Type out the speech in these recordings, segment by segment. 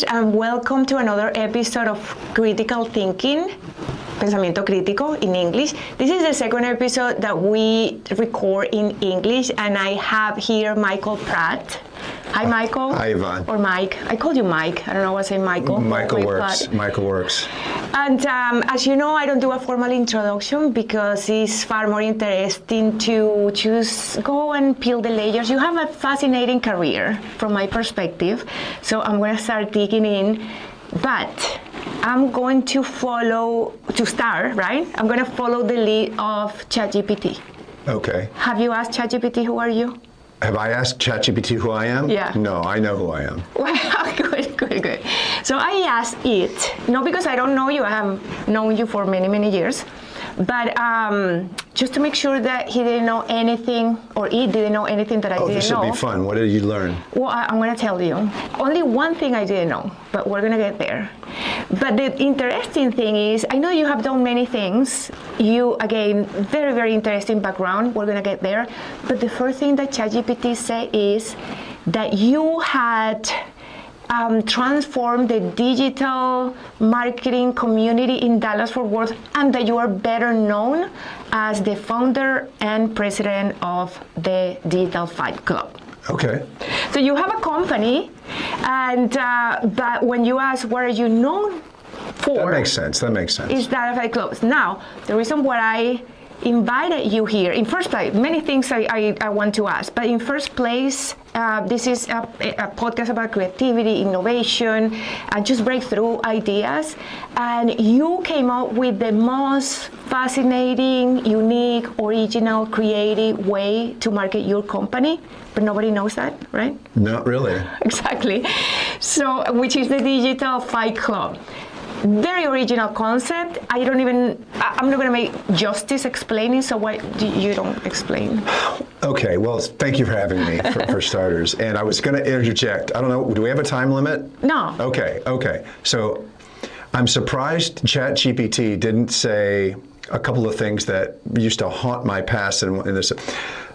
and welcome to another episode of Critical Thinking, Pensamiento Crítico in English. This is the second episode that we record in English, and I have here Michael Pratt. Hi, Michael. Hi, Ivonne. Or Mike. I called you Mike. I don't know why I say Michael. Michael works. Michael works. And as you know, I don't do a formal introduction because it's far more interesting to just go and peel the layers. You have a fascinating career from my perspective, so I'm going to start digging in. But I'm going to follow the lead of ChatGPT. Okay. Have you asked ChatGPT who are you? Have I asked ChatGPT who I am? Yeah. No, I know who I am. Well, good. So I asked it, not because I don't know you, I have known you for many, many years, but just to make sure that he didn't know anything, or it didn't know anything that I didn't know. Oh, this will be fun. What did you learn? Well, I'm going to tell you. Only one thing I didn't know, but we're going to get there. But the interesting thing is, I know you have done many things. You, again, very, very interesting background. We're going to get there. But the first thing that ChatGPT said is that you had transformed the digital marketing community in Dallas-Fort Worth, and that you are better known as the founder and president of the Digital Fight Club. Okay. So you have a company, and but when you ask what are you known for, That makes sense. is Digital Fight Club. Now, the reason why I invited you here, in first place, many things I want to ask, but in first place, this is a podcast about creativity, innovation, and just breakthrough ideas. And you came up with the most fascinating, unique, original, creative way to market your company, but nobody knows that, right? Not really. Exactly. So, which is the Digital Fight Club. Very original concept. I'm not going to make justice explaining, so why do you don't explain? Okay, well, thank you for having me, for starters. And I was going to interject. I don't know, do we have a time limit? No. Okay. So I'm surprised ChatGPT didn't say a couple of things that used to haunt my past. In this,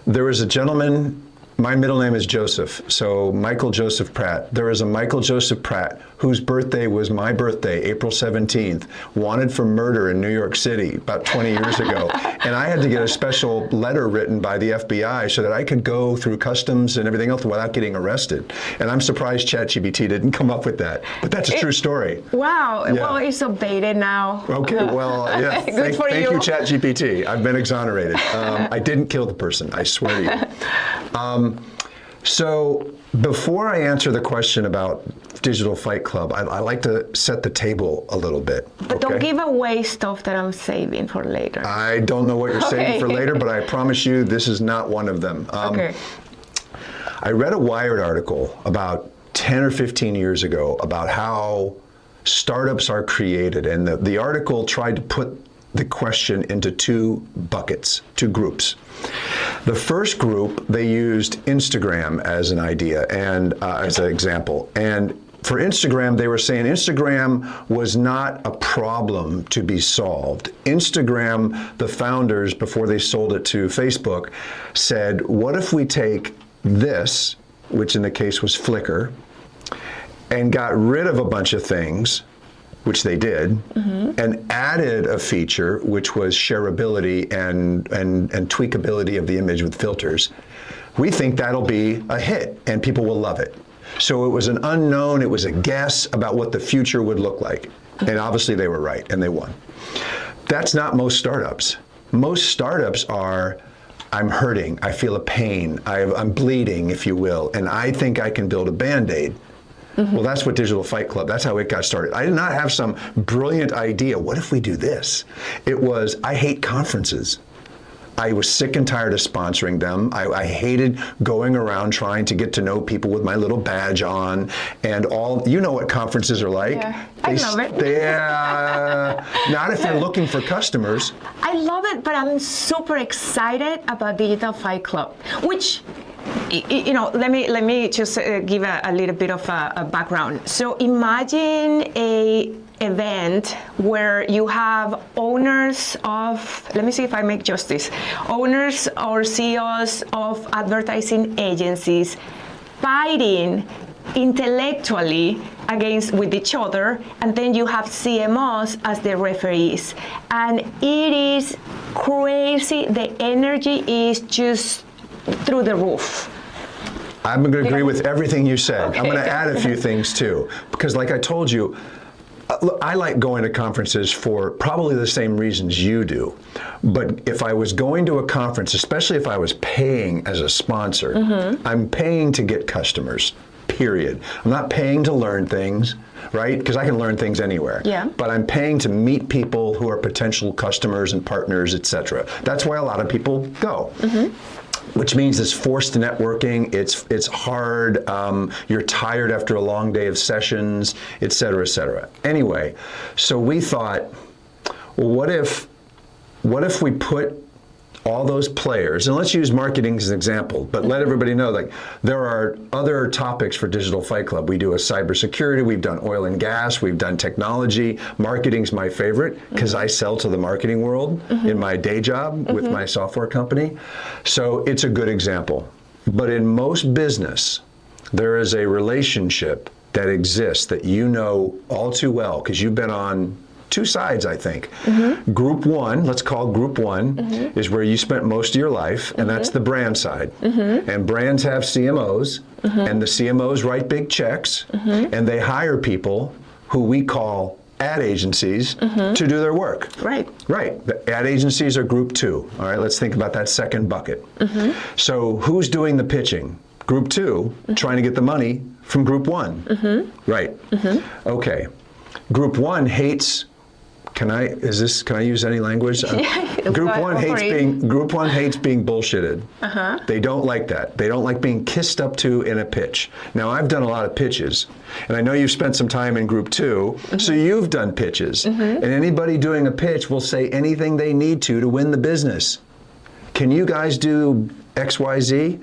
there was a gentleman. My middle name is Joseph, so Michael Joseph Pratt. There is a Michael Joseph Pratt whose birthday was my birthday, April 17th, wanted for murder in New York City about 20 years ago. And I had to get a special letter written by the FBI so that I could go through customs and everything else without getting arrested. And I'm surprised ChatGPT didn't come up with that. But that's a true story. Wow. Yeah. Well, it's updated now. Okay, well, yeah. Good for you. Thank you, ChatGPT. I've been exonerated. I didn't kill the person, I swear to you. So before I answer the question about Digital Fight Club, I like to set the table a little bit. But don't give away stuff that I'm saving for later. I don't know what you're saving for later, but I promise you this is not one of them. Okay. I read a Wired article about 10 or 15 years ago about how startups are created, and the article tried to put the question into two groups. The first group, they used Instagram as an idea and as an example. And for Instagram, they were saying Instagram was not a problem to be solved. Instagram, the founders, before they sold it to Facebook, said, what if we take this, which in the case was Flickr, and got rid of a bunch of things, which they did, and added a feature which was shareability and tweakability of the image with filters. We think that'll be a hit and people will love it. So it was an unknown, it was a guess about what the future would look like. And obviously they were right and they won. That's not most startups. Most startups are, I'm hurting, I feel a pain, I'm bleeding, if you will, and I think I can build a Band-Aid. Well, that's what Digital Fight Club, that's how it got started. I did not have some brilliant idea, what if we do this? It was, I hate conferences. I was sick and tired of sponsoring them. I hated going around trying to get to know people with my little badge on and all, you know what conferences are like. Yeah, I love it. Not if you're looking for customers. I love it, but I'm super excited about Digital Fight Club, which, you know, let me just give a little bit of a background. So imagine a event where you have owners of, let me see if I make justice, owners or CEOs of advertising agencies fighting intellectually against with each other, and then you have CMOs as the referees, and it is crazy. The energy is just through the roof. I'm going to agree with everything you said. Okay. I'm going to add a few things too, because like I told you, look, I like going to conferences for probably the same reasons you do. But if I was going to a conference, especially if I was paying as a sponsor, I'm paying to get customers, period. I'm not paying to learn things, right? Because I can learn things anywhere. Yeah. But I'm paying to meet people who are potential customers and partners, et cetera. That's why a lot of people go. Which means it's forced networking, it's hard, you're tired after a long day of sessions, et cetera, et cetera. Anyway, so we thought, well, what if we put all those players, and let's use marketing as an example, but let everybody know, like, there are other topics for Digital Fight Club. We do a cybersecurity, we've done oil and gas, we've done technology. Marketing's my favorite because I sell to the marketing world in my day job with my software company. So it's a good example. But in most business, there is a relationship that exists that you know all too well because you've been on two sides, I think. Group one, let's call group one, is where you spent most of your life, and that's the brand side. And brands have CMOs, and the CMOs write big checks, and they hire people who we call ad agencies to do their work. Right. Right. The ad agencies are group two. All right, let's think about that second bucket. So who's doing the pitching? Group two, trying to get the money from group one. Right. Okay. Group one hates. Can I use any language? Group one hates being bullshitted. They don't like that. They don't like being kissed up to in a pitch. Now, I've done a lot of pitches, and I know you've spent some time in group two, so you've done pitches. And anybody doing a pitch will say anything they need to win the business. Can you guys do XYZ?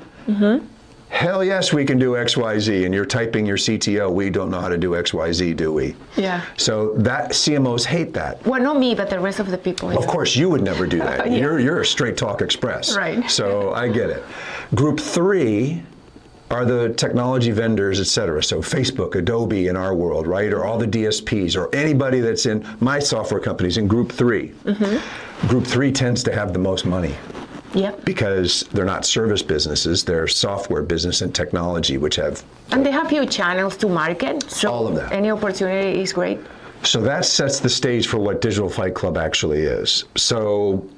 Hell yes, we can do XYZ, and you're typing your CTO, we don't know how to do XYZ, do we? Yeah. So that CMOs hate that. Well, not me, but the rest of the people. Of course, you would never do that. Yeah. You're a straight talk express. Right. So I get it. Group three are the technology vendors, et cetera. So Facebook, Adobe in our world, right? Or all the DSPs, or anybody that's in my software companies in group three. Group three tends to have the most money. Yep. Because they're not service businesses, they're software business and technology, which have... And they have few channels to market, so all of that. Any opportunity is great. So that sets the stage for what Digital Fight Club actually is. So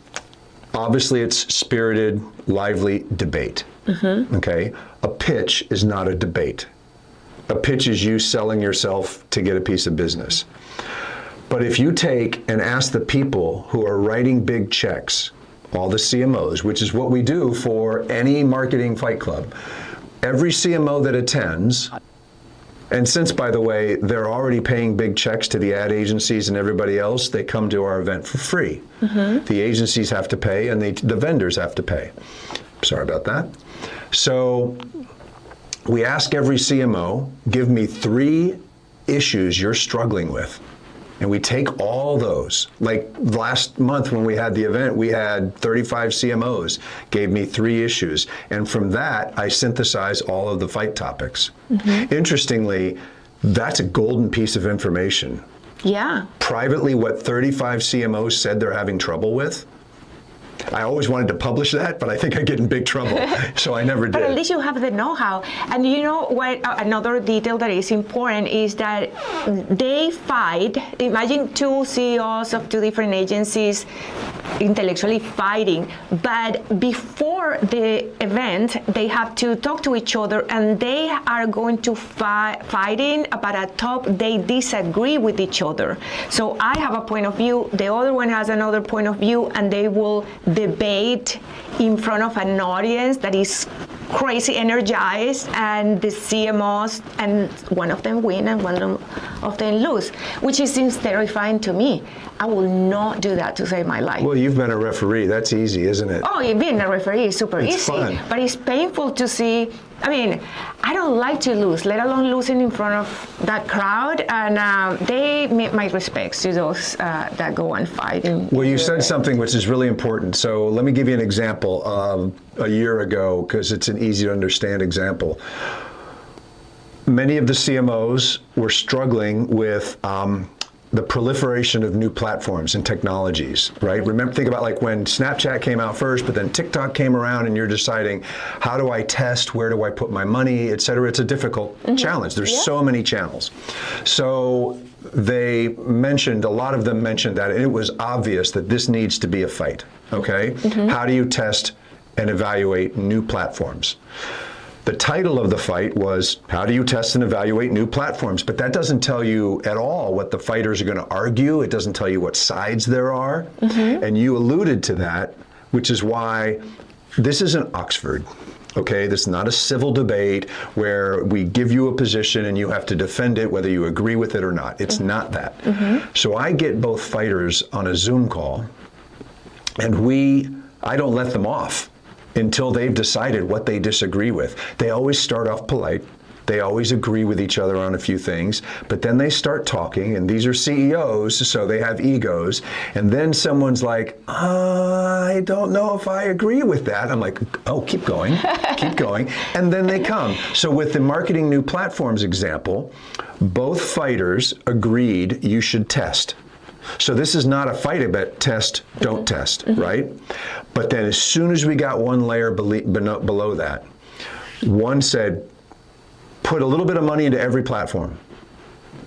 obviously it's spirited, lively debate, okay? A pitch is not a debate. A pitch is you selling yourself to get a piece of business. But if you take and ask the people who are writing big checks, all the CMOs, which is what we do for any marketing fight club. Every CMO that attends, and since, by the way, they're already paying big checks to the ad agencies and everybody else, they come to our event for free. The agencies have to pay, and the vendors have to pay. Sorry about that. So we ask every CMO, give me 3 issues you're struggling with. And we take all those. Like last month when we had the event, we had 35 CMOs, gave me 3 issues. And from that, I synthesized all of the fight topics. Interestingly, that's a golden piece of information. Yeah. Privately, what 35 CMOs said they're having trouble with, I always wanted to publish that, but I think I'd get in big trouble, so I never did. But at least you have the know-how. And you know what, another detail that is important is that they fight. Imagine 2 CEOs of 2 different agencies intellectually fighting, but before the event, they have to talk to each other, and they are going to fighting about a topic they disagree with each other. So I have a point of view, the other one has another point of view, and they will debate in front of an audience that is crazy energized, and the CMOs, and one of them win and one of them lose, which seems terrifying to me. I will not do that to save my life. Well, you've been a referee. That's easy, isn't it? Oh, being a referee is super It's easy. fun. But it's painful to see. I mean, I don't like to lose, let alone losing in front of that crowd. And they make my respects to those that go and fight. Well, you said something which is really important. So let me give you an example of a year ago, because it's an easy to understand example. many of the CMOs were struggling with the proliferation of new platforms and technologies, right? Remember, think about like when Snapchat came out first, but then TikTok came around and you're deciding, how do I test, where do I put my money, et cetera. It's a difficult challenge. There's so many channels. So they mentioned, a lot of them mentioned that, and it was obvious that this needs to be a fight, okay? How do you test and evaluate new platforms? The title of the fight was, how do you test and evaluate new platforms? But that doesn't tell you at all what the fighters are going to argue. It doesn't tell you what sides there are. And you alluded to that, which is why this isn't Oxford. Okay, this is not a civil debate where we give you a position and you have to defend it whether you agree with it or not. It's not that. So I get both fighters on a Zoom call, and I don't let them off until they've decided what they disagree with. They always start off polite. They always agree with each other on a few things, but then they start talking, and these are CEOs, so they have egos, and then someone's like, I don't know if I agree with that. I'm like, oh, keep going, keep going, and then they come. So with the marketing new platforms example, both fighters agreed you should test. So this is not a fight about test, don't test, right? But then as soon as we got one layer below that, one said, put a little bit of money into every platform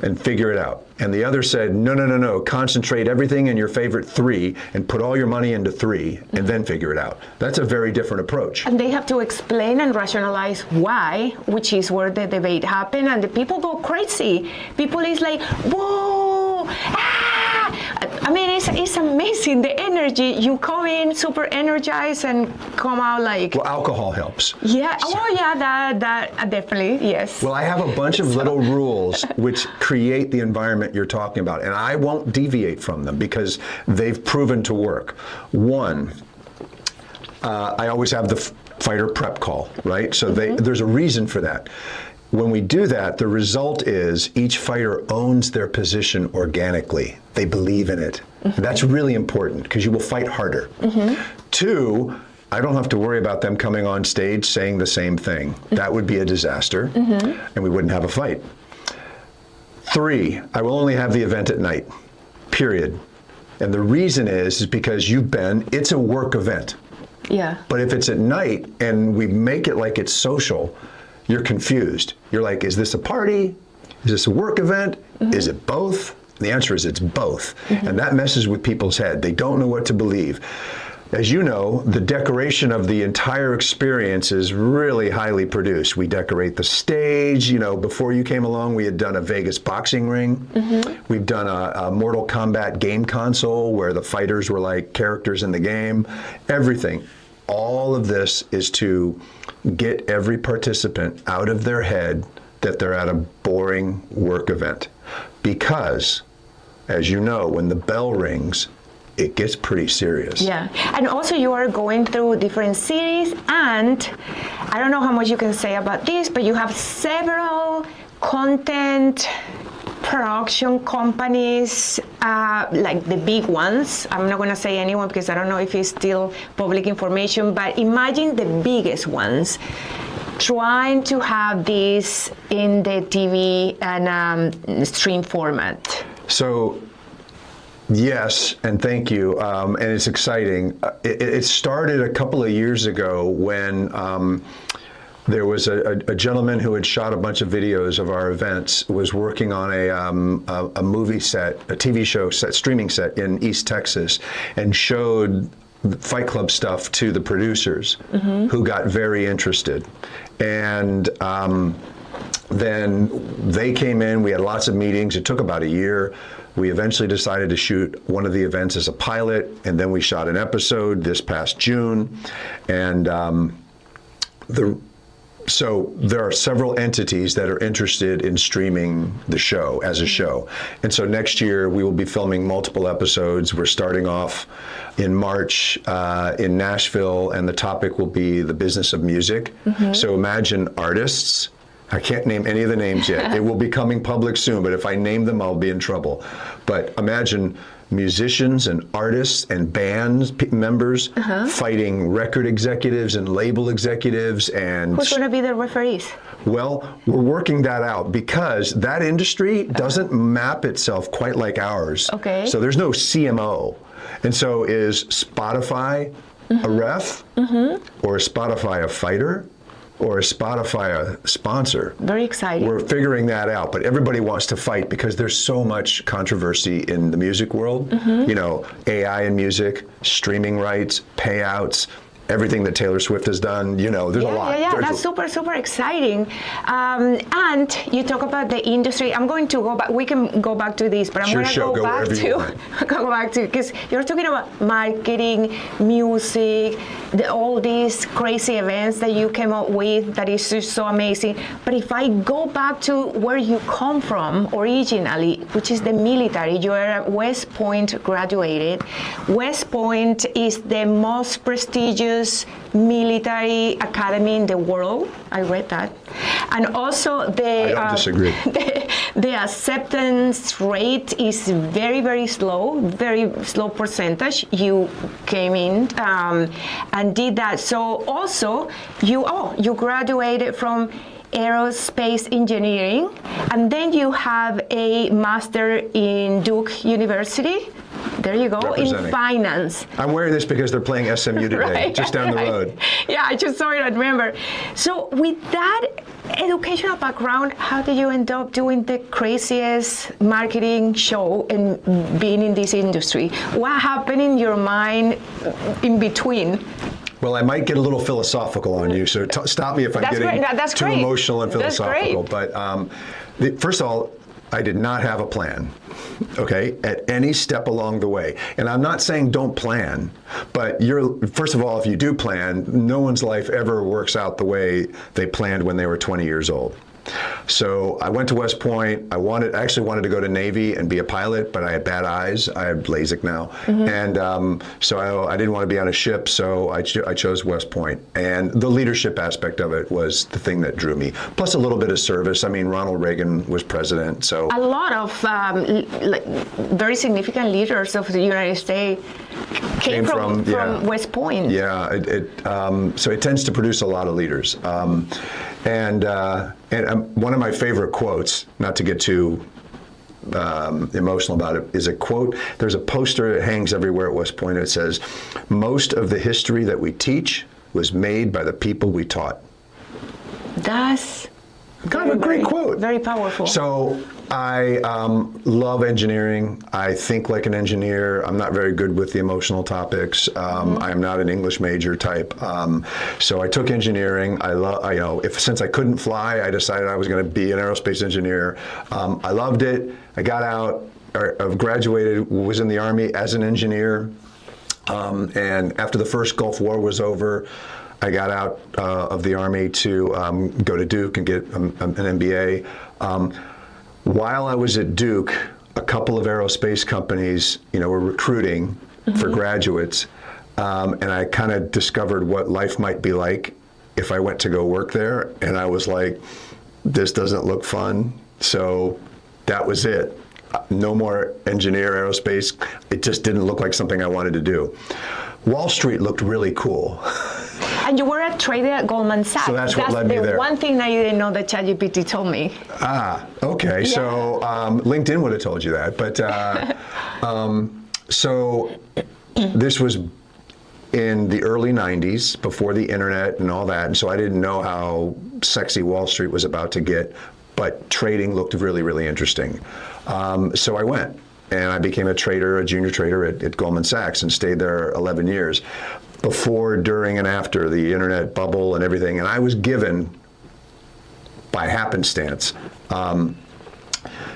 and figure it out. And the other said, no, concentrate everything in your favorite 3 and put all your money into 3 and then figure it out. That's a very different approach. And they have to explain and rationalize why, which is where the debate happened, and the people go crazy. People is like, whoa, ah! I mean, it's amazing, the energy. You come in super energized and come out like... Well, alcohol helps. Yeah, oh yeah, that definitely, yes. Well, I have a bunch of little rules which create the environment you're talking about, and I won't deviate from them because they've proven to work. One, I always have the fighter prep call, right? So there's a reason for that. When we do that, the result is each fighter owns their position organically. They believe in it. That's really important because you will fight harder. 2, I don't have to worry about them coming on stage saying the same thing. That would be a disaster, and we wouldn't have a fight. 3, I will only have the event at night, period. And the reason is because it's a work event. Yeah. But if it's at night and we make it like it's social, you're confused. You're like, is this a party? Is this a work event? Is it both? And the answer is it's both. And that messes with people's head. They don't know what to believe. As you know, the decoration of the entire experience is really highly produced. We decorate the stage. You know, before you came along, we had done a Vegas boxing ring. We've done a Mortal Kombat game console where the fighters were like characters in the game. Everything. All of this is to get every participant out of their head that they're at a boring work event. Because, as you know, when the bell rings, it gets pretty serious. Yeah, and also you are going through different cities, and I don't know how much you can say about this, but you have several content production companies, like the big ones. I'm not going to say anyone because I don't know if it's still public information, but imagine the biggest ones trying to have this in the TV and stream format. So, yes, and thank you, and it's exciting. It started a couple of years ago when there was a gentleman who had shot a bunch of videos of our events, was working on a movie set, a TV show set, streaming set in East Texas, and showed Fight Club stuff to the producers, who got very interested. And then they came in, we had lots of meetings, it took about a year. We eventually decided to shoot one of the events as a pilot, and then we shot an episode this past June. And so there are several entities that are interested in streaming the show as a show. And so next year we will be filming multiple episodes. We're starting off in March in Nashville, and the topic will be the business of music. So imagine artists. I can't name any of the names yet. It will be coming public soon, but if I name them, I'll be in trouble. But imagine musicians and artists and bands members fighting record executives and label executives. And who's going to be the referees? well, we're working that out because that industry doesn't map itself quite like ours. Okay. So there's no CMO. And so is Spotify a ref? Or is Spotify a fighter? Or is Spotify a sponsor? Very exciting. We're figuring that out, but everybody wants to fight because there's so much controversy in the music world. You know, AI in music, streaming rights, payouts, everything that Taylor Swift has done, you know, there's a lot. Yeah, that's super exciting. And you talk about the industry. I'm going to go back. We can go back to this, but I'm going to go back to because you're talking about marketing, music, all these crazy events that you came up with. That is just so amazing. But if I go back to where you come from originally, which is the military, you are at West Point graduated. West Point is the most prestigious military academy in the world. I read that. And also I don't disagree. The acceptance rate is very slow percentage. You came in and did that. So also you graduated from aerospace engineering, and then you have a master in Duke University. There you go, in finance. I'm wearing this because they're playing SMU today, just down the road. Yeah, I just saw it, I remember. So with that educational background, how did you end up doing the craziest marketing show and being in this industry? What happened in your mind in between? Well, I might get a little philosophical on you, so stop me if I'm getting too emotional and philosophical. But first of all, I did not have a plan, okay, at any step along the way. And I'm not saying don't plan, but first of all, if you do plan, no one's life ever works out the way they planned when they were 20 years old. So I went to West Point. I actually wanted to go to Navy and be a pilot, but I had bad eyes. I have LASIK now. And so I didn't want to be on a ship, so I chose West Point. And the leadership aspect of it was the thing that drew me, plus a little bit of service. I mean, Ronald Reagan was president, so. A lot of very significant leaders of the United States came from West Point. Yeah, so it tends to produce a lot of leaders. And one of my favorite quotes, not to get too emotional about it, is a quote. There's a poster that hangs everywhere at West Point. It says, "Most of the history that we teach was made by the people we taught." That's kind of a great quote. Very powerful. So I love engineering. I think like an engineer. I'm not very good with the emotional topics. I'm not an English major type. So I took engineering. Since I couldn't fly, I decided I was going to be an aerospace engineer. I loved it. I got out, graduated, was in the Army as an engineer. And after the first Gulf War was over, I got out of the Army to go to Duke and get an MBA. While I was at Duke, a couple of aerospace companies, were recruiting for graduates, and I kind of discovered what life might be like if I went to go work there, and I was like, this doesn't look fun, so that was it. No more engineer aerospace. It just didn't look like something I wanted to do. Wall Street looked really cool. And you were a trader at Goldman Sachs. So that's what led me there. That's the one thing that you didn't know that ChatGPT told me. Okay. Yeah. So LinkedIn would have told you that. But so this was in the early 90s, before the internet and all that. And so I didn't know how sexy Wall Street was about to get, but trading looked really, really interesting. So I went. And I became a junior trader at Goldman Sachs, and stayed there 11 years, before, during, and after the internet bubble and everything. And I was given, by happenstance, a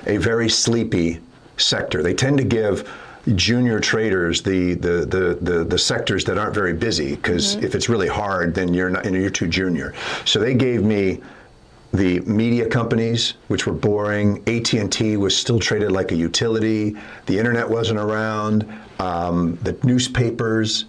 very sleepy sector. They tend to give junior traders the sectors that aren't very busy, because if it's really hard, then you're too junior. So they gave me the media companies, which were boring. AT&T was still traded like a utility. The internet wasn't around. The newspapers,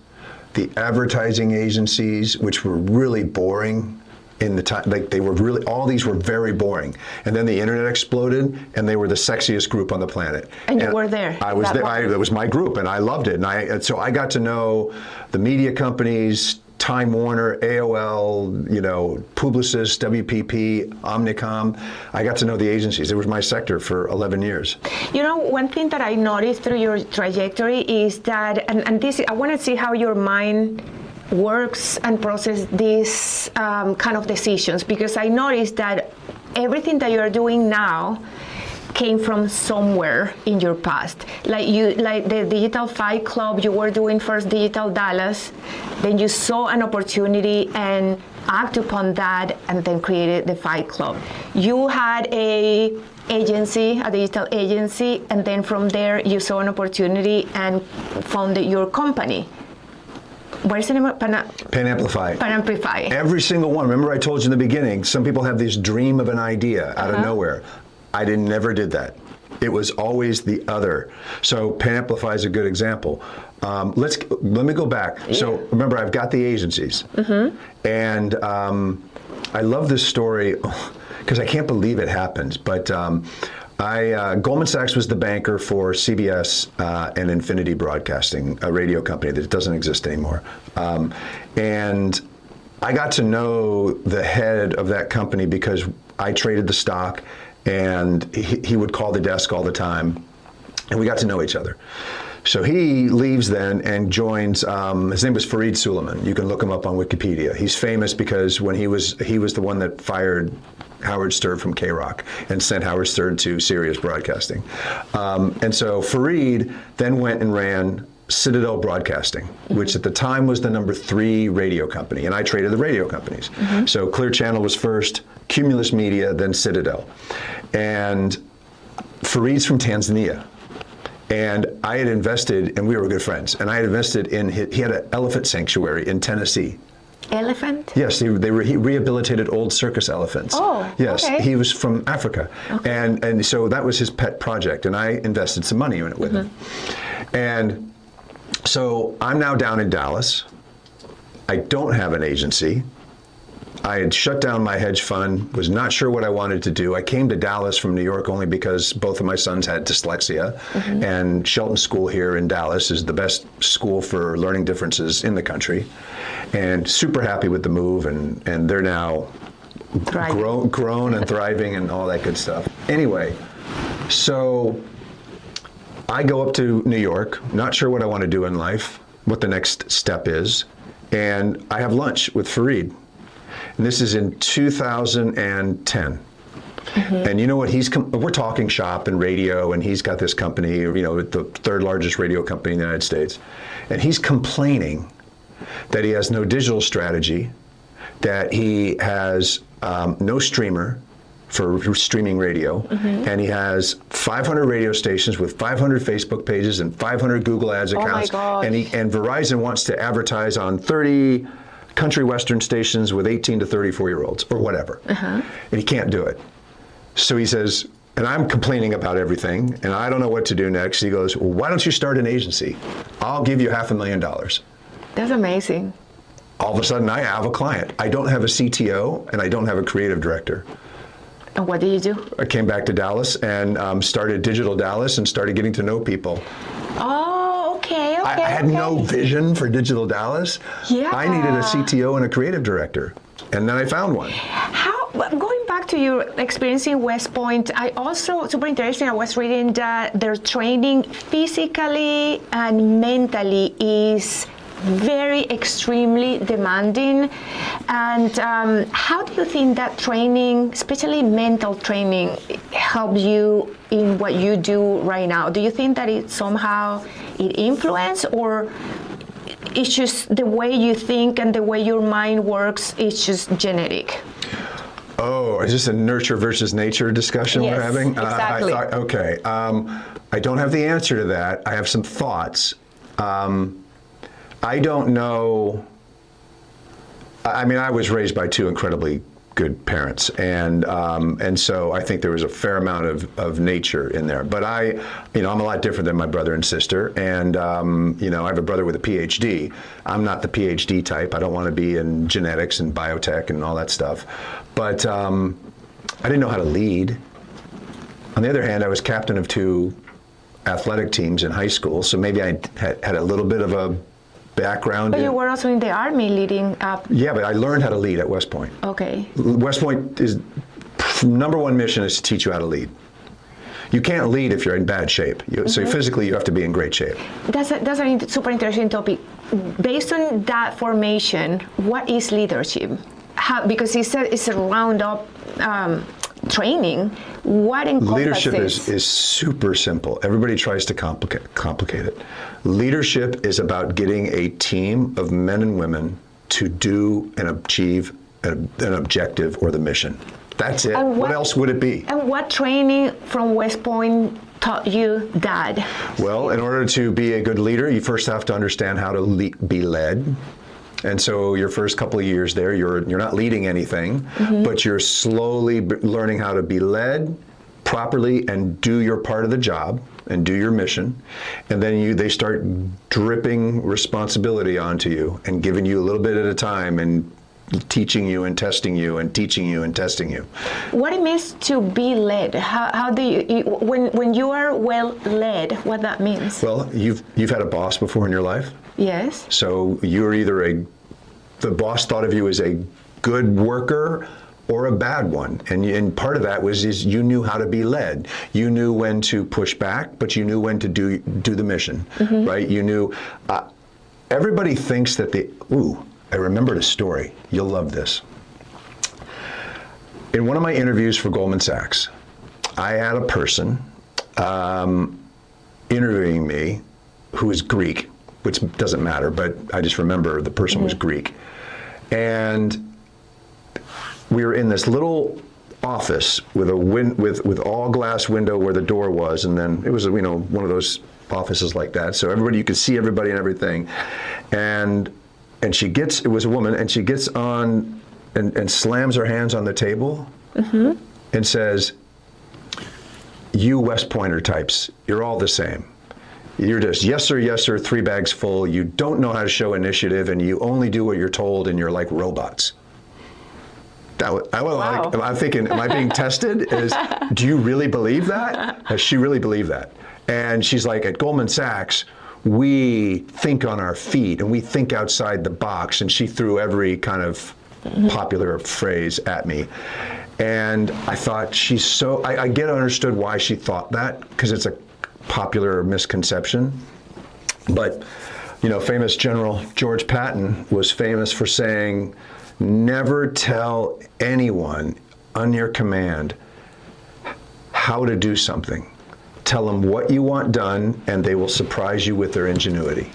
the advertising agencies, which were really boring. in the time. Like they were really, all these were very boring. And then the internet exploded, and they were the sexiest group on the planet. And you were there. I was there. That was my group, and I loved it. And so I got to know the media companies, Time Warner, AOL, you know, Publicis, WPP, Omnicom. I got to know the agencies. It was my sector for 11 years. You know, one thing that I noticed through your trajectory is that, and this, I want to see how your mind works and process these kind of decisions, because I noticed that everything that you're doing now came from somewhere in your past. Like the Digital Fight Club, you were doing first Digital Dallas, then you saw an opportunity and acted upon that, and then created the Fight Club. You had a digital agency, and then from there you saw an opportunity and founded your company. What is the name of Panamplify. Panamplify. Every single one. Remember I told you in the beginning, some people have this dream of an idea out of nowhere. I never did that. It was always the other. So Panamplify is a good example. Let me go back. Yeah. So remember, I've got the agencies, and I love this story because I can't believe it happened. But Goldman Sachs was the banker for CBS and Infinity Broadcasting, a radio company that doesn't exist anymore, and I got to know the head of that company because I traded the stock. And he would call the desk all the time, and we got to know each other. So he leaves then and joins, his name was Fareed Suleiman. You can look him up on Wikipedia. He's famous because when he was the one that fired Howard Stern from K-Rock and sent Howard Stern to Sirius Broadcasting. And so Fareed then went and ran Citadel Broadcasting, which at the time was the #3 radio company, and I traded the radio companies. So Clear Channel was first, Cumulus Media, then Citadel. And Fareed's from Tanzania. And I had invested, and we were good friends, and I had invested in, he had an elephant sanctuary in Tennessee. Elephant? Yes, he rehabilitated old circus elephants. Oh, yes, okay. He was from Africa. Okay. And so that was his pet project, and I invested some money in it with him. And so I'm now down in Dallas. I don't have an agency. I had shut down my hedge fund, was not sure what I wanted to do. I came to Dallas from New York only because both of my sons had dyslexia, and Shelton School here in Dallas is the best school for learning differences in the country. And super happy with the move, and they're now grown and thriving and all that good stuff. Anyway, so I go up to New York, not sure what I want to do in life, what the next step is, and I have lunch with Fareed. And this is in 2010. And you know what, we're talking shop and radio, and he's got this company, you know, the 3rd largest radio company in the United States. And he's complaining that he has no digital strategy, that he has no streamer for streaming radio, and he has 500 radio stations with 500 Facebook pages and 500 Google Ads accounts. Oh my gosh. And Verizon wants to advertise on 30 country western stations with 18 to 34-year-olds or whatever, and he can't do it. So he says, and I'm complaining about everything, and I don't know what to do next. He goes, well, why don't you start an agency? I'll give you $500,000. That's amazing. All of a sudden, I have a client. I don't have a CTO, and I don't have a creative director. And what did you do? I came back to Dallas and started Digital Dallas and started getting to know people. Oh, okay. I had no vision for Digital Dallas. Yeah. I needed a CTO and a creative director, and then I found one. Going back to your experience in West Point, I also, super interesting, I was reading that their training physically and mentally is very extremely demanding. And how do you think that training, especially mental training, helps you in what you do right now? Do you think that it somehow influences, or it's just the way you think and the way your mind works, it's just genetic? Oh, is this a nurture versus nature discussion we're having? Exactly. Okay. I don't have the answer to that. I have some thoughts. I don't know. I mean, I was raised by 2 incredibly good parents, and so I think there was a fair amount of nature in there. But I'm a lot different than my brother and sister, and I have a brother with a PhD. I'm not the PhD type. I don't want to be in genetics and biotech and all that stuff. But I didn't know how to lead. On the other hand, I was captain of 2 athletic teams in high school, so maybe I had a little bit of a background. But you were also in the Army leading up. Yeah, but I learned how to lead at West Point. Okay. West Point is number 1 mission is to teach you how to lead. You can't lead if you're in bad shape. So physically, you have to be in great shape. That's a super interesting topic. Based on that formation, what is leadership? Because it's a round-up training. What encompasses? Leadership is super simple. Everybody tries to complicate it. Leadership is about getting a team of men and women to do and achieve an objective or the mission. That's it. What else would it be? And what training from West Point taught you that? Well, in order to be a good leader, you first have to understand how to be led. And so your first couple of years there, you're not leading anything, but you're slowly learning how to be led properly and do your part of the job and do your mission. And then they start dripping responsibility onto you and giving you a little bit at a time and teaching you and testing you and teaching you and testing you. What it means to be led? How do you when you are well led? What that means? Well, you've had a boss before in your life. Yes. So you're either the boss thought of you as a good worker or a bad one, and part of that is you knew how to be led. You knew when to push back, but you knew when to do the mission, right? You knew. Everybody thinks that I remembered a story. You'll love this. In one of my interviews for Goldman Sachs, I had a person interviewing me who is Greek, which doesn't matter, but I just remember the person was Greek. And we were in this little office with with all glass window where the door was, and then it was one of those offices like that, so you could see everybody and everything. And it was a woman, and she gets on and slams her hands on the table and says, "You West Pointer types, you're all the same. You're just yes sir, 3 bags full. You don't know how to show initiative, and you only do what you're told, and you're like robots." Wow. I'm thinking, am I being tested? Do you really believe that? Does she really believe that? And she's like, at Goldman Sachs, we think on our feet and we think outside the box. And she threw every kind of popular phrase at me. And I thought I understood why she thought that, because it's a popular misconception. But, famous General George Patton was famous for saying, never tell anyone on your command how to do something. Tell them what you want done, and they will surprise you with their ingenuity.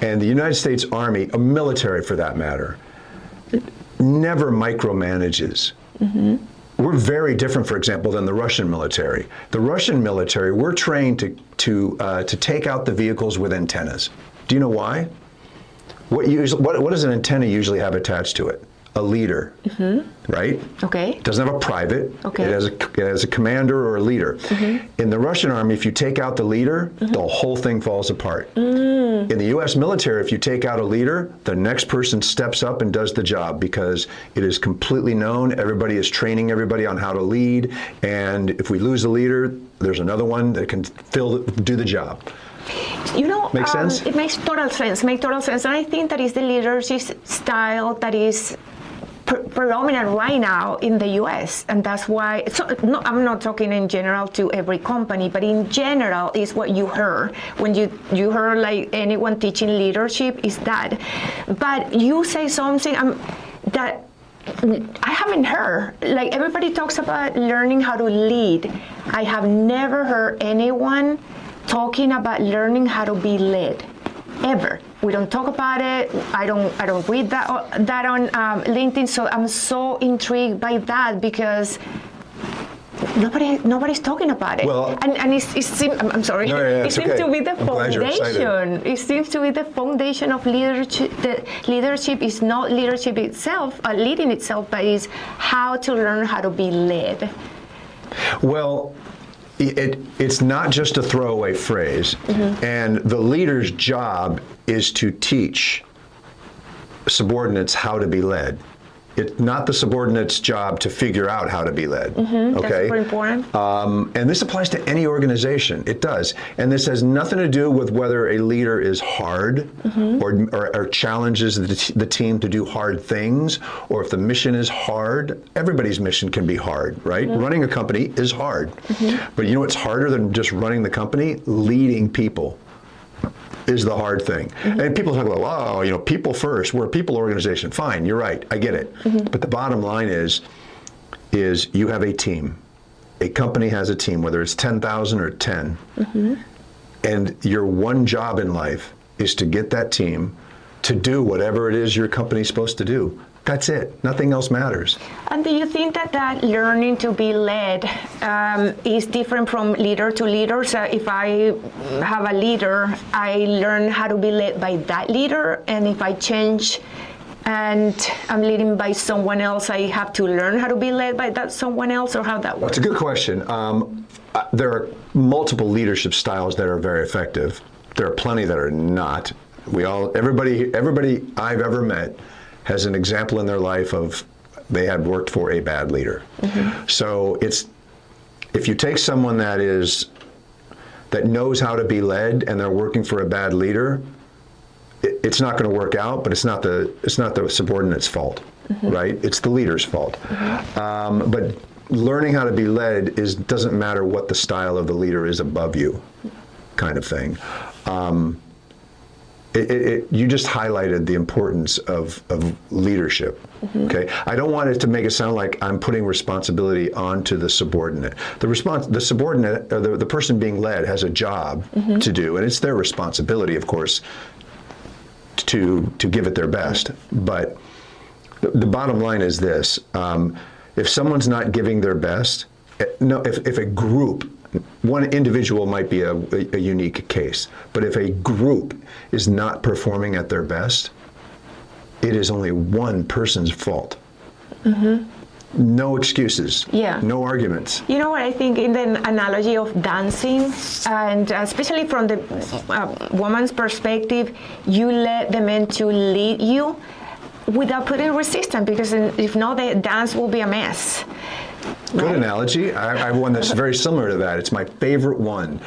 And the United States Army, a military for that matter, never micromanages. We're very different, for example, than the Russian military. The Russian military, we're trained to take out the vehicles with antennas. Do you know why? What does an antenna usually have attached to it? A leader, right? Okay. It doesn't have a private. Okay. It has a commander or a leader. In the Russian army, if you take out the leader, the whole thing falls apart. In the U.S. military, if you take out a leader, the next person steps up and does the job, because it is completely known. Everybody is training everybody on how to lead, and if we lose the leader, there's another one that can do the job. Makes sense? It makes total sense. And I think that is the leadership style that is predominant right now in the U.S. And that's why, I'm not talking in general to every company, but in general is what you heard. When you heard like anyone teaching leadership is that. But you say something that I haven't heard. Like, everybody talks about learning how to lead. I have never heard anyone talking about learning how to be led, ever. We don't talk about it. I don't read that on LinkedIn. So I'm so intrigued by that, because nobody's talking about it. Well, and I'm sorry. No, yeah, it seems okay. to be the I'm glad you're excited. foundation. It seems to be the foundation of leadership. The leadership is not leadership itself, leading itself, but is how to learn how to be led. Well, it's not just a throwaway phrase, and the leader's job is to teach subordinates how to be led. It's not the subordinate's job to figure out how to be led. Okay, that's super important. And this applies to any organization. It does, and this has nothing to do with whether a leader is hard or challenges the team to do hard things, or if the mission is hard. Everybody's mission can be hard, right? Running a company is hard, but you know what's harder than just running the company? Leading people is the hard thing. And people talk about, oh, you know, people first. We're a people organization. Fine, you're right. I get it. But the bottom line is you have a team. A company has a team, whether it's 10,000 or 10. And your one job in life is to get that team to do whatever it is your company's supposed to do. That's it. Nothing else matters. And do you think that learning to be led is different from leader to leader? So if I have a leader, I learn how to be led by that leader, and if I change and I'm leading by someone else, I have to learn how to be led by that someone else, or how that works? That's a good question. There are multiple leadership styles that are very effective. There are plenty that are not. Everybody I've ever met has an example in their life of they had worked for a bad leader. So if you take someone that knows how to be led and they're working for a bad leader, it's not going to work out. But it's not the subordinate's fault, right? It's the leader's fault. But learning how to be led doesn't matter what the style of the leader is above you, kind of thing. You just highlighted the importance of leadership. Okay, I don't want it to make it sound like I'm putting responsibility onto the subordinate. The subordinate, or the person being led, has a job to do, and it's their responsibility, of course, to give it their best. But the bottom line is this: if someone's not giving their best, if a group. One individual might be a unique case, but if a group is not performing at their best, it is only one person's fault. No excuses. No arguments. You know what I think, in the analogy of dancing, and especially from the woman's perspective, you let the men to lead you without putting resistance, because if not, the dance will be a mess. Good analogy. I have one that's very similar to that. It's my favorite one.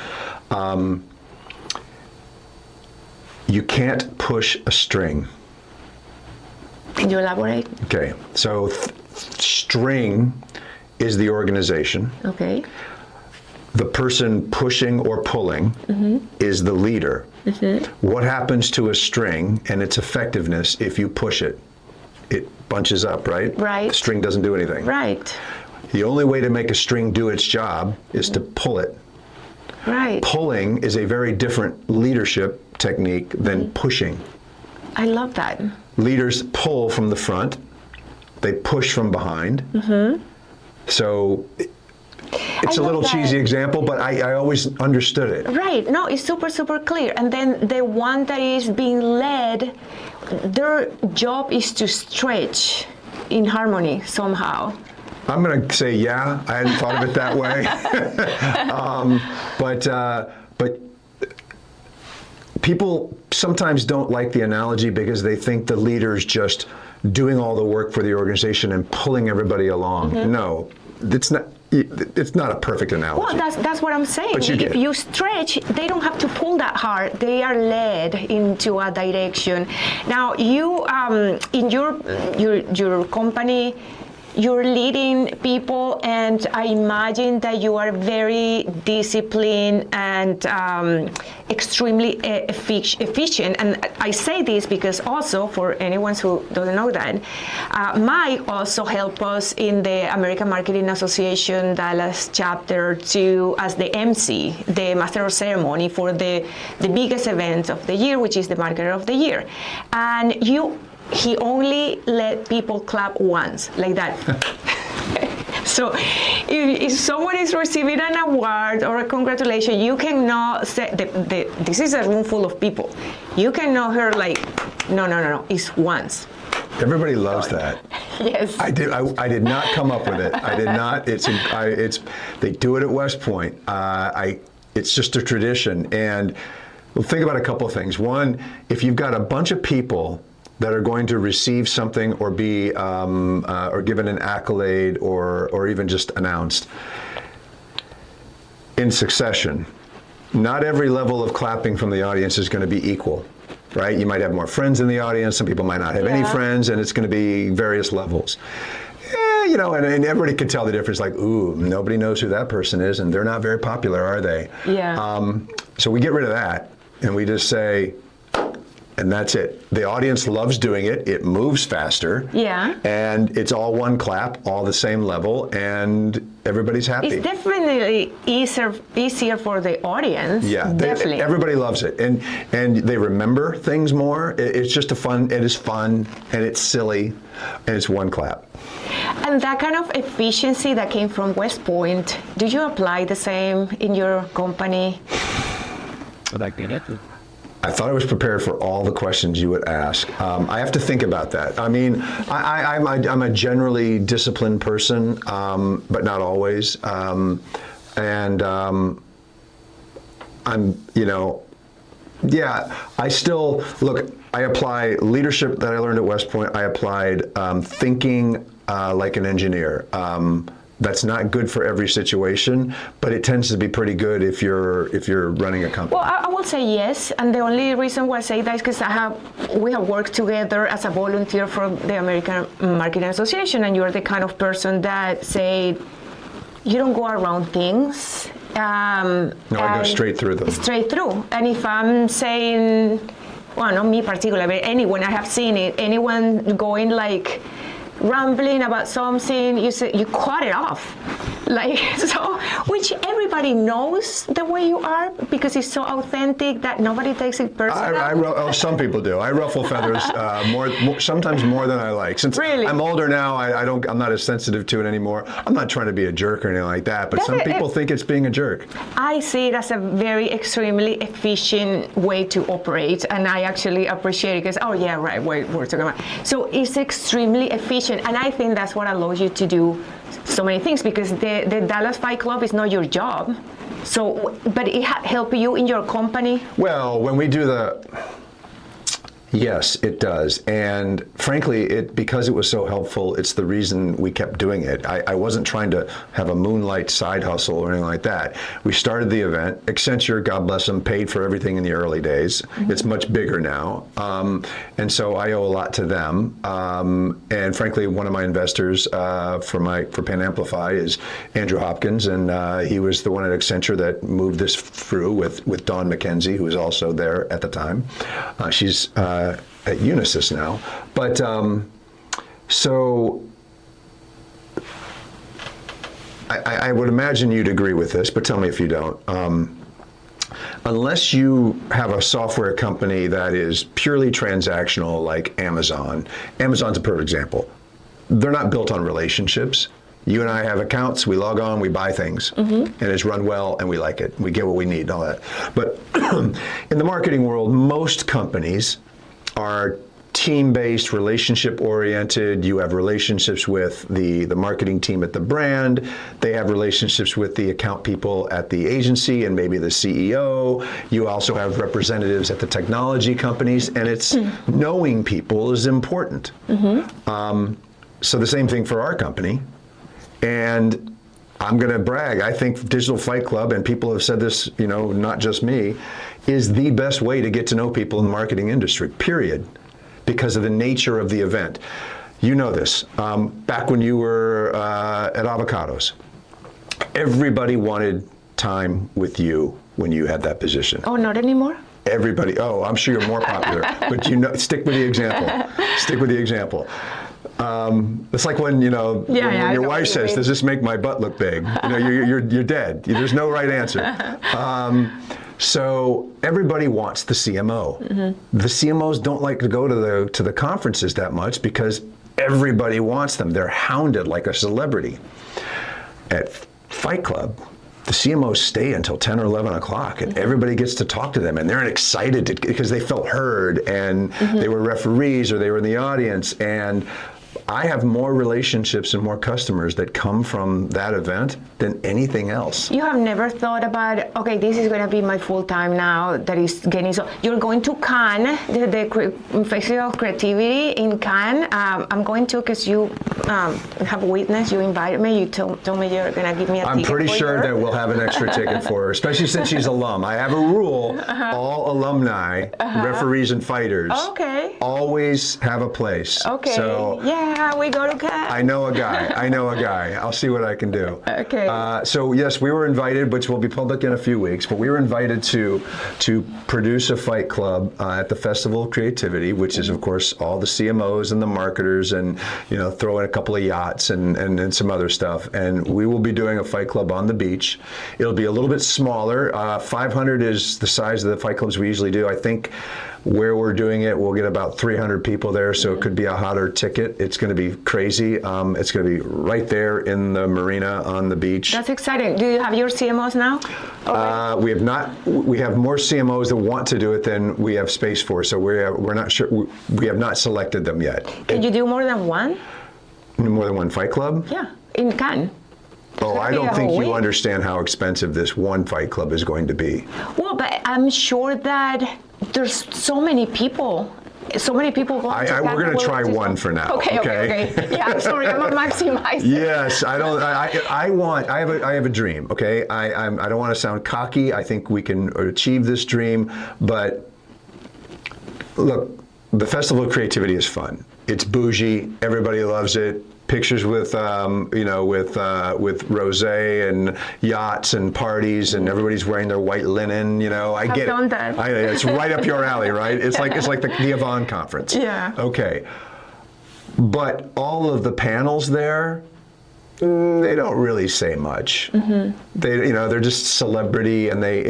You can't push a string. Can you elaborate? Okay. So string is the organization. Okay. The person pushing or pulling is the leader. What happens to a string and its effectiveness if you push it? It bunches up, right? Right. The string doesn't do anything. Right. The only way to make a string do its job is to pull it. Right. Pulling is a very different leadership technique than pushing. I love that. Leaders pull from the front, they push from behind. So it's a little cheesy example, but I always understood it. Right. No, it's super, super clear. And then the one that is being led, their job is to stretch in harmony somehow. I'm going to say, yeah, I hadn't thought of it that way. But people sometimes don't like the analogy because they think the leader's just doing all the work for the organization and pulling everybody along. No, it's not a perfect analogy. Well, that's what I'm saying. But if you stretch, they don't have to pull that hard. They are led into a direction. Now, you in your company, you're leading people, and I imagine that you are very disciplined and extremely efficient. And I say this because also, for anyone who doesn't know that, Mike also helped us in the American Marketing Association Dallas chapter as the MC, the Master of Ceremony for the biggest event of the year, which is the Marketer of the Year. And he only let people clap once, like that. So if someone is receiving an award or a congratulation, you cannot say, this is a room full of people. You cannot hear like, no, it's once. Everybody loves that. Yes. I did not come up with it. I did not. They do it at West Point. It's just a tradition. And we'll think about a couple of things. One, if you've got a bunch of people that are going to receive something or be or given an accolade or even just announced in succession, not every level of clapping from the audience is going to be equal. Right? You might have more friends in the audience. Some people might not have any friends, and it's going to be various levels. You know, and everybody can tell the difference. Like, ooh, nobody knows who that person is, and they're not very popular, are they? Yeah. So we get rid of that, and we just say, and that's it. The audience loves doing it. It moves faster. Yeah. And it's all one clap, all the same level, and everybody's happy. It's definitely easier for the audience. Yeah, definitely. Everybody loves it, and they remember things more. It's just it is fun, and it's silly, and it's one clap. And that kind of efficiency that came from West Point, do you apply the same in your company? I thought I was prepared for all the questions you would ask. I have to think about that. I mean, I'm a generally disciplined person, but not always. I'm, I still, look, I apply leadership that I learned at West Point. I applied thinking like an engineer. That's not good for every situation, but it tends to be pretty good if you're running a company. Well, I will say yes, and the only reason why I say that is because we have worked together as a volunteer for the American Marketing Association, and you're the kind of person that say you don't go around things. No, I go straight through them. Straight through, and if I'm saying, well, not me particularly, but anyone I have seen it, anyone going like rambling about something, you cut it off. Like, so, which everybody knows the way you are because it's so authentic that nobody takes it personally. Some people do. I ruffle feathers sometimes more than I like. Since really? I'm older now, I'm not as sensitive to it anymore. I'm not trying to be a jerk or anything like that, but some people think it's being a jerk. I see it as a very extremely efficient way to operate, and I actually appreciate it because, oh yeah, right, we're talking about. So it's extremely efficient, and I think that's what allows you to do so many things, because the Dallas Fight Club is not your job. So, but it help you in your company? Well, when we do yes, it does. And frankly, because it was so helpful, it's the reason we kept doing it. I wasn't trying to have a moonlight side hustle or anything like that. We started the event. Accenture, God bless them, paid for everything in the early days. Mm-hmm. It's much bigger now. And so I owe a lot to them. And frankly, one of my investors for Pan Amplify is Andrew Hopkins, and he was the one at Accenture that moved this through with Dawn McKenzie, who was also there at the time. She's at Unisys now, but so I would imagine you'd agree with this, but tell me if you don't. Unless you have a software company that is purely transactional, like Amazon's a perfect example. They're not built on relationships. You and I have accounts, we log on, we buy things, mm-hmm. and it's run well, and we like it. We get what we need and all that. But in the marketing world, most companies are team-based, relationship-oriented. You have relationships with the marketing team at the brand. They have relationships with the account people at the agency and maybe the CEO. You also have representatives at the technology companies, and it's knowing people is important. Mm-hmm. So the same thing for our company. And I'm going to brag. I think Digital Fight Club, and people have said this, not just me, is the best way to get to know people in the marketing industry, period, because of the nature of the event. You know this. Back when you were at Avocados, everybody wanted time with you when you had that position. Oh, not anymore? Everybody. Oh, I'm sure you're more popular. But stick with the example. Stick with the example. It's like when when your wife says, "Does this make my butt look big?" You're dead. There's no right answer. So everybody wants the CMO. Mm-hmm. The CMOs don't like to go to the conferences that much because everybody wants them. They're hounded like a celebrity. At Fight Club, the CMOs stay until 10 or 11 o'clock, and everybody gets to talk to them, and they're excited because they felt heard, and they were referees or they were in the audience. And I have more relationships and more customers that come from that event than anything else. You have never thought about, okay, this is going to be my full time now that is getting so. You're going to Cannes, the Festival of Creativity in Cannes. I'm going to because you have witnessed, you invited me, you told me you're going to give me a ticket. I'm pretty sure her. that we'll have an extra ticket for her, especially since she's alum. I have a rule, all alumni, referees and fighters, always have a place. Okay, so, yeah, we go to Cannes. I know a guy. I'll see what I can do. Okay. So yes, we were invited, which will be public in a few weeks, but we were invited to produce a fight club at the Festival of Creativity, which is of course all the CMOs and the marketers, and throw in a couple of yachts and some other stuff. And we will be doing a fight club on the beach. It'll be a little bit smaller. 500 is the size of the fight clubs we usually do. I think where we're doing it, we'll get about 300 people there, so it could be a hotter ticket. It's going to be crazy. It's going to be right there in the marina on the beach. That's exciting. Do you have your CMOs now? We have not. We have more CMOs that want to do it than we have space for, so we're not sure. We have not selected them yet. Can you do more than one? More than one fight club? Yeah, in Cannes. Oh, I don't think you understand how expensive this one fight club is going to be. Well, but I'm sure that there's so many people. We're going to try one for now. Okay. Yeah, I'm sorry, I'm a maximizer. Yes, I don't. I have a dream. Okay, I don't want to sound cocky. I think we can achieve this dream. But look, the Festival of Creativity is fun. It's bougie. Everybody loves it. Pictures with with rosé and yachts and parties, and everybody's wearing their white linen. I get done it. That. It's right up your alley, right? It's like the Ivonne conference. Yeah. Okay. But all of the panels there, they don't really say much. They're just celebrity, and they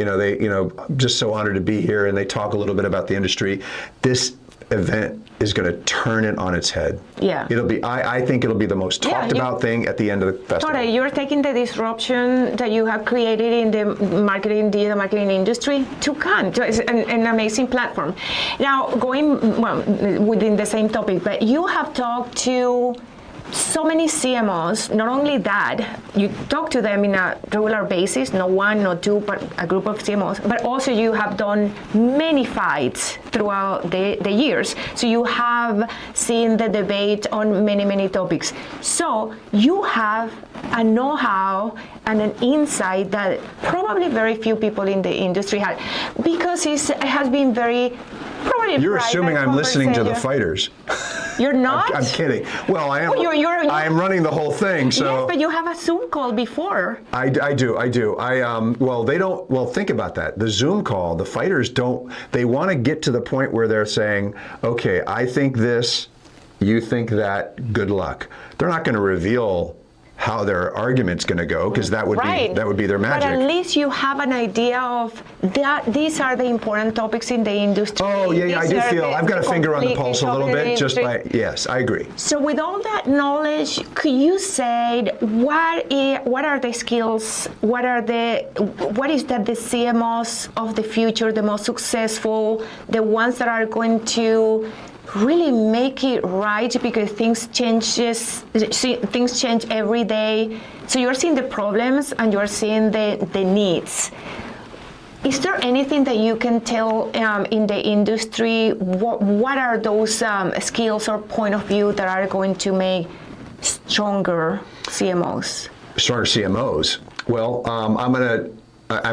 just so honored to be here, and they talk a little bit about the industry. This event is going to turn it on its head. Yeah. It'll be. I think it'll be the most talked about thing at the end of the festival. Tore, you're taking the disruption that you have created in the digital marketing industry to Cannes. It's an amazing platform. Now, going within the same topic, but you have talked to so many CMOs. Not only that, you talk to them in a regular basis, not one, not two, but a group of CMOs, but also you have done many fights throughout the years. So you have seen the debate on many topics. So you have a know-how and an insight that probably very few people in the industry have, because it has been very probably. You're assuming I'm listening to the fighters. You're not? I'm kidding. Well, I am. I am running the whole thing. So. Yes, but you have a Zoom call before. I do. They don't. Well, think about that. The Zoom call. The fighters don't. They want to get to the point where they're saying, "Okay, I think this. You think that. Good luck." They're not going to reveal how their argument's going to go, because that would be their magic. But at least you have an idea of that. These are the important topics in the industry. Oh yeah, I do feel I've got a finger on the pulse a little bit. Yes, I agree. So with all that knowledge, could you say what are the skills? What is that the CMOs of the future, the most successful, the ones that are going to really make it right, because things change every day. So you're seeing the problems and you're seeing the needs. Is there anything that you can tell in the industry? What are those skills or point of view that are going to make stronger CMOs? Stronger CMOs. Well, I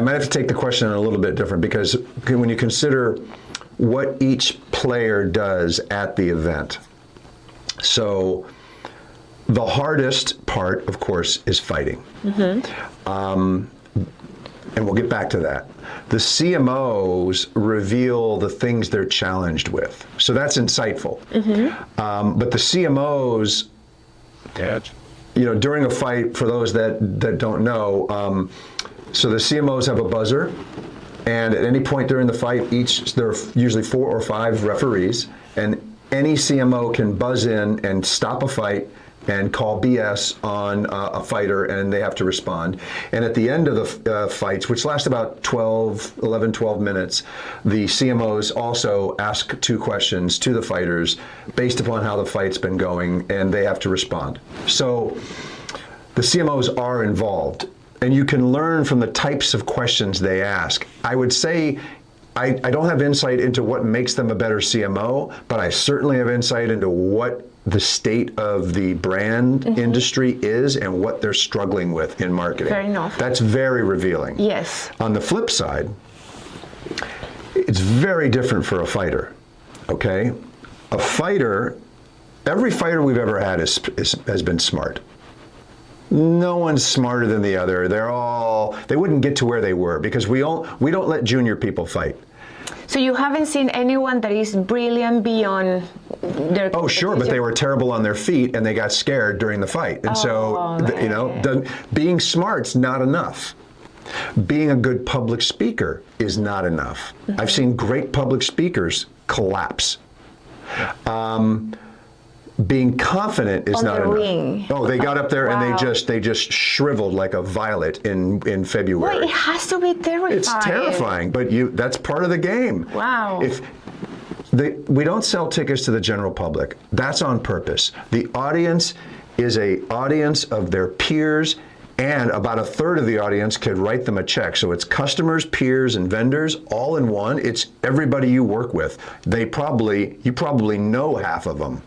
might have to take the question a little bit different, because when you consider what each player does at the event. So the hardest part, of course, is fighting. And we'll get back to that. The CMOs reveal the things they're challenged with. So that's insightful. But the CMOs, during a fight, for those that don't know, so the CMOs have a buzzer. And at any point during the fight, there are usually 4 or 5 referees, and any CMO can buzz in and stop a fight and call BS on a fighter, and they have to respond. And at the end of the fights, which last about 12 minutes, the CMOs also ask 2 questions to the fighters based upon how the fight's been going, and they have to respond. So the CMOs are involved, and you can learn from the types of questions they ask. I would say I don't have insight into what makes them a better CMO, but I certainly have insight into what the state of the brand industry is and what they're struggling with in marketing. Fair enough. That's very revealing. Yes. On the flip side, it's very different for a fighter, okay? A fighter, every fighter we've ever had has been smart. No one's smarter than the other. They wouldn't get to where they were because we don't let junior people fight. So you haven't seen anyone that is brilliant beyond their Oh, sure, but they were terrible on their feet and they got scared during the fight. And being smart's not enough. Being a good public speaker is not enough. I've seen great public speakers collapse. Being confident is not enough. Ring. Oh, they got up there and they just shriveled like a violet in February. Well, it has to be terrifying. It's terrifying, but that's part of the game. Wow. We don't sell tickets to the general public. That's on purpose. The audience is an audience of their peers, and about a third of the audience could write them a check. So it's customers, peers, and vendors all in one. It's everybody you work with. You probably know half of them,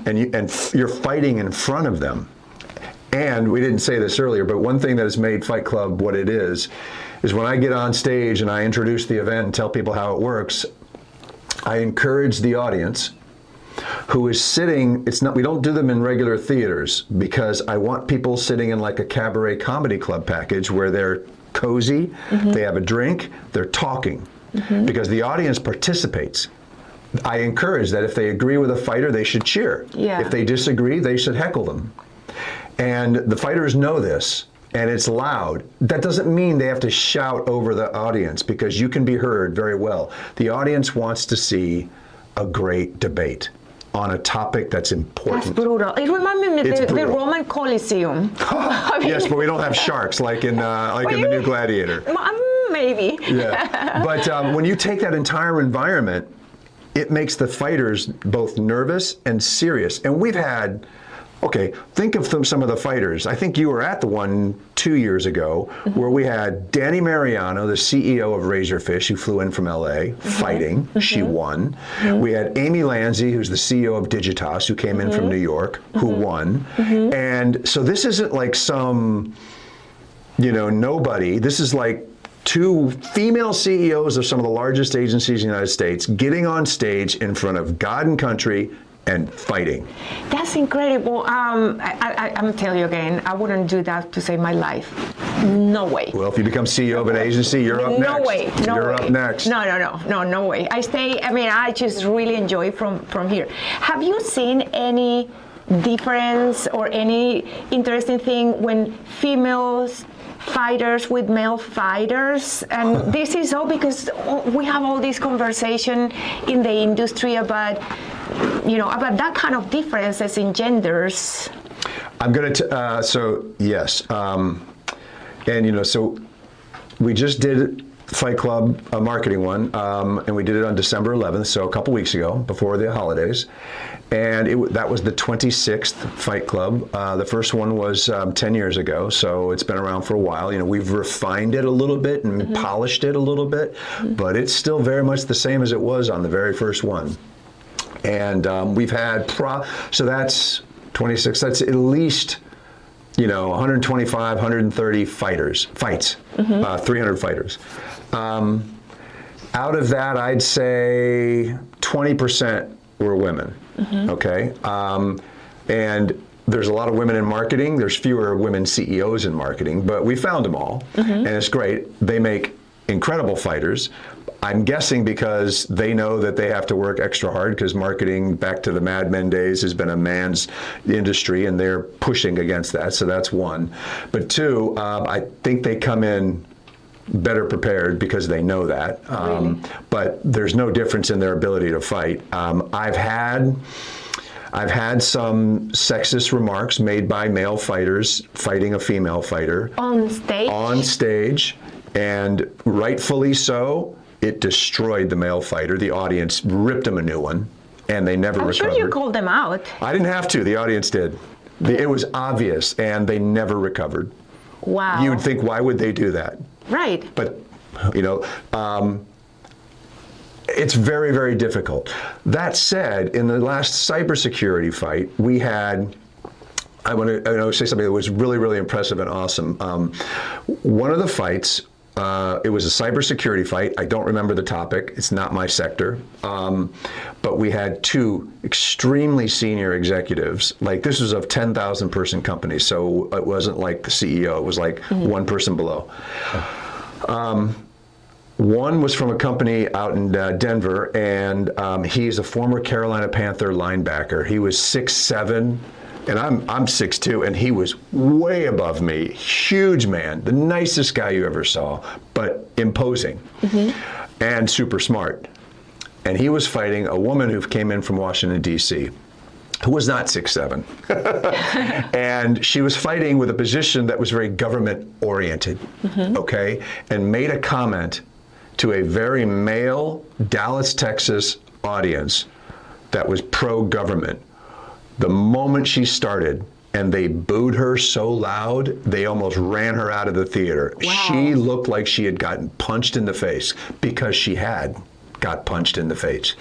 and you're fighting in front of them. And we didn't say this earlier, but one thing that has made Fight Club what it is when I get on stage and I introduce the event and tell people how it works, I encourage the audience who is sitting, we don't do them in regular theaters because I want people sitting in like a cabaret comedy club package where they're cozy, they have a drink, they're talking, because the audience participates. I encourage that if they agree with a fighter, they should cheer. Yeah. If they disagree, they should heckle them. And the fighters know this, and it's loud. That doesn't mean they have to shout over the audience because you can be heard very well. The audience wants to see a great debate on a topic that's important. That's brutal. It reminds me of the Roman Colosseum. Yes, but we don't have sharks like in the new Gladiator. Maybe. Yeah. But when you take that entire environment, it makes the fighters both nervous and serious. And we've had, think of some of the fighters. I think you were at the one 2 years ago where we had Danny Mariano, the CEO of Razorfish, who flew in from LA, fighting. She won. We had Amy Lanzi, who's the CEO of Digitas, who came in from New York, who won. And so this isn't like some, nobody. This is like 2 female CEOs of some of the largest agencies in the United States getting on stage in front of God and country and fighting. That's incredible. I'm telling you again, I wouldn't do that to save my life. No way. Well, if you become CEO of an agency, you're up next. No way. You're up next. No way. I just really enjoy from here. Have you seen any difference or any interesting thing when females fighters with male fighters? And this is all because we have all this conversation in the industry about that kind of differences in genders. I'm going to, so yes. So we just did Fight Club, a marketing one, and we did it on December 11th, so a couple weeks ago, before the holidays. And that was the 26th Fight Club. The first one was 10 years ago, so it's been around for a while. We've refined it a little bit and polished it a little bit, but it's still very much the same as it was on the very first one. And we've had, so that's 26, that's at least, 125, 130 fights, 300 fighters. Out of that, I'd say 20% were women, okay? And there's a lot of women in marketing. There's fewer women CEOs in marketing, but we found them all, and it's great. They make incredible fighters. I'm guessing because they know that they have to work extra hard because marketing, back to the Mad Men days, has been a man's industry, and they're pushing against that, so that's one. But 2, I think they come in better prepared because they know that. But there's no difference in their ability to fight. I've had I've had some sexist remarks made by male fighters fighting a female fighter. On stage? On stage, and rightfully so. It destroyed the male fighter. The audience ripped him a new one, and they never recovered. I'm sure you called them out. I didn't have to. The audience did. It was obvious, and they never recovered. Wow. You would think, why would they do that? Right. But, you know, it's very, very difficult. That said, in the last cybersecurity fight, we had, I want to say something that was really, really impressive and awesome. One of the fights, it was a cybersecurity fight. I don't remember the topic. It's not my sector. But we had two extremely senior executives. Like, this was of 10,000 person company, so it wasn't like the CEO. It was like one person below. One was from a company out in Denver, and he's a former Carolina Panther linebacker. He was 6'7", and I'm 6'2", and he was way above me. Huge man, the nicest guy you ever saw, but imposing and super smart. And he was fighting a woman who came in from Washington, D.C., who was not 6'7". And she was fighting with a position that was very government-oriented, okay, and made a comment to a very male Dallas, Texas audience that was pro-government. The moment she started, and they booed her so loud, they almost ran her out of the theater. Wow. She looked like she had gotten punched in the face, because she had got punched in the face.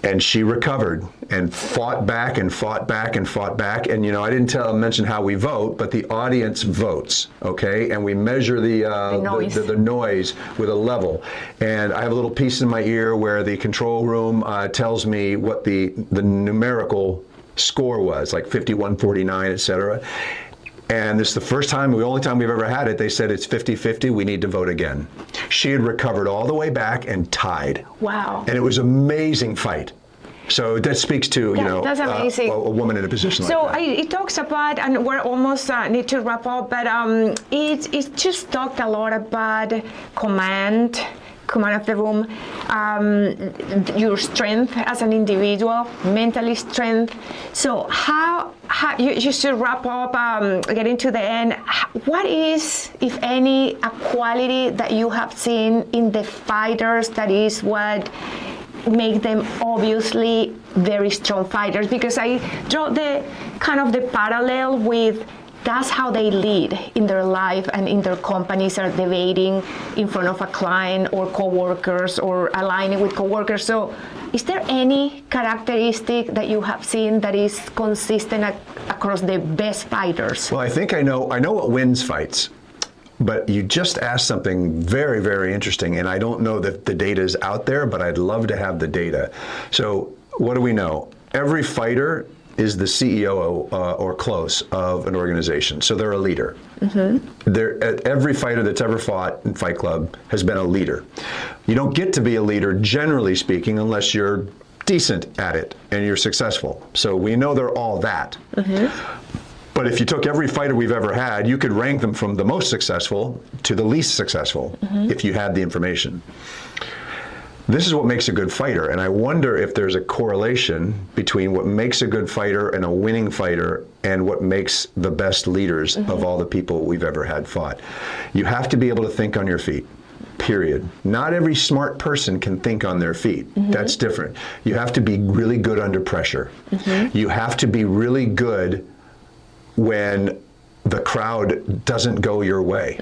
And she recovered and fought back and fought back and fought back. And, you know, I didn't mention how we vote, but the audience votes, okay? And we measure the noise with a level. And I have a little piece in my ear where the control room tells me what the numerical score was, like 51-49, et cetera. And this is the only time we've ever had it, they said it's 50-50, we need to vote again. She had recovered all the way back and tied. Wow. And it was an amazing fight. So that speaks to, that's amazing. A woman in a position like that. So it talks about, and we're almost need to wrap up, but it just talked a lot about command of the room, your strength as an individual, mentally strength. So how you should wrap up, getting to the end. What is, if any, a quality that you have seen in the fighters that is what make them obviously very strong fighters? Because I draw the kind of the parallel with that's how they lead in their life and in their companies, are debating in front of a client or coworkers or aligning with coworkers. So is there any characteristic that you have seen that is consistent across the best fighters? Well, I think I know what wins fights. But you just asked something very, very interesting, and I don't know that the data is out there, but I'd love to have the data. So what do we know? Every fighter is the CEO or close of an organization, so they're a leader. Every fighter that's ever fought in Fight Club has been a leader. You don't get to be a leader, generally speaking, unless you're decent at it and you're successful. So we know they're all that. But if you took every fighter we've ever had, you could rank them from the most successful to the least successful if you had the information. This is what makes a good fighter, and I wonder if there's a correlation between what makes a good fighter and a winning fighter and what makes the best leaders of all the people we've ever had fought. You have to be able to think on your feet, period. Not every smart person can think on their feet. That's different. You have to be really good under pressure. You have to be really good when the crowd doesn't go your way.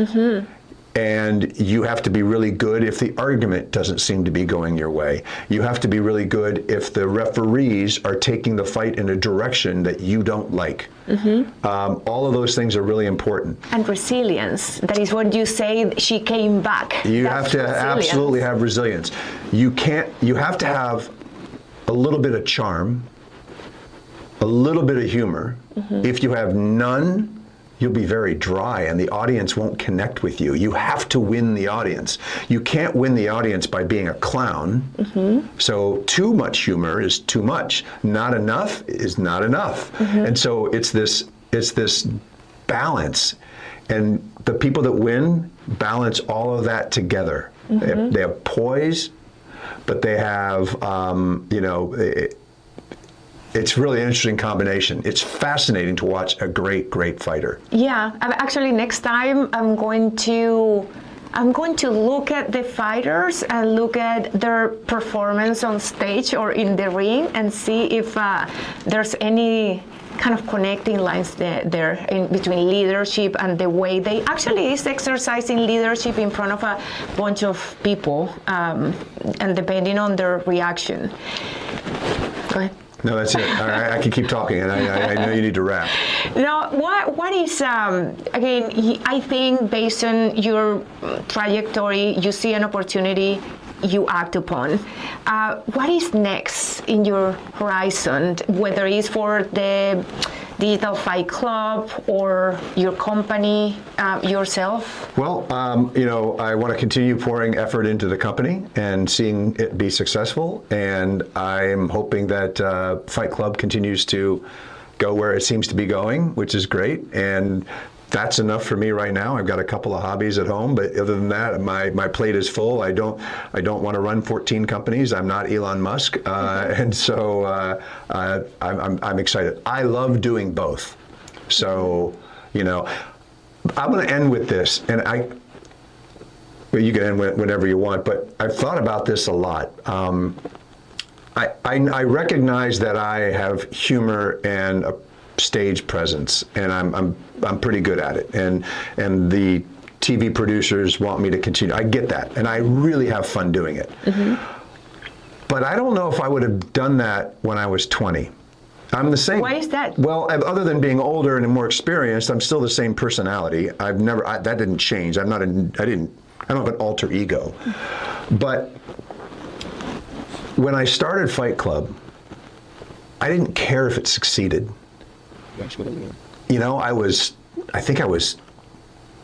And you have to be really good if the argument doesn't seem to be going your way. You have to be really good if the referees are taking the fight in a direction that you don't like. All of those things are really important. And resilience. That is when you say she came back. You have to absolutely have resilience. You have to have a little bit of charm, a little bit of humor. If you have none, you'll be very dry and the audience won't connect with you. You have to win the audience. You can't win the audience by being a clown. So too much humor is too much. Not enough is not enough. And so it's this balance. And the people that win balance all of that together. They have poise, but they have, it's really an interesting combination. It's fascinating to watch a great fighter. Yeah, actually next time I'm going to look at the fighters and look at their performance on stage or in the ring and see if there's any kind of connecting lines there in between leadership and the way they actually is exercising leadership in front of a bunch of people, and depending on their reaction. Go ahead. No, that's it. I can keep talking, and I know you need to wrap. Now, what is, again, I think based on your trajectory, you see an opportunity, you act upon. What is next in your horizon, whether it's for the Digital Fight Club or your company, yourself? Well, I want to continue pouring effort into the company and seeing it be successful, and I'm hoping that Fight Club continues to go where it seems to be going, which is great, and that's enough for me right now. I've got a couple of hobbies at home, but other than that, my plate is full. I don't want to run 14 companies. I'm not Elon Musk, and so I'm excited. I love doing both. So, I'm going to end with this, and you can end whenever you want. But I've thought about this a lot. I recognize that I have humor and a stage presence, and I'm pretty good at it, and the TV producers want me to continue. I get that, and I really have fun doing it. Mm-hmm. But I don't know if I would have done that when I was 20. I'm the same. Why is that? Well, other than being older and more experienced, I'm still the same personality. That didn't change. I don't have an alter ego. But when I started Fight Club, I didn't care if it succeeded. I think I was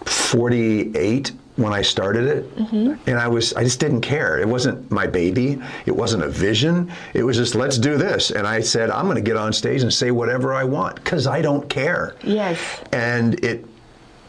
48 when I started it, mm-hmm. and I just didn't care. It wasn't my baby. It wasn't a vision. It was just, let's do this. And I said, I'm going to get on stage and say whatever I want because I don't care. Yes. And it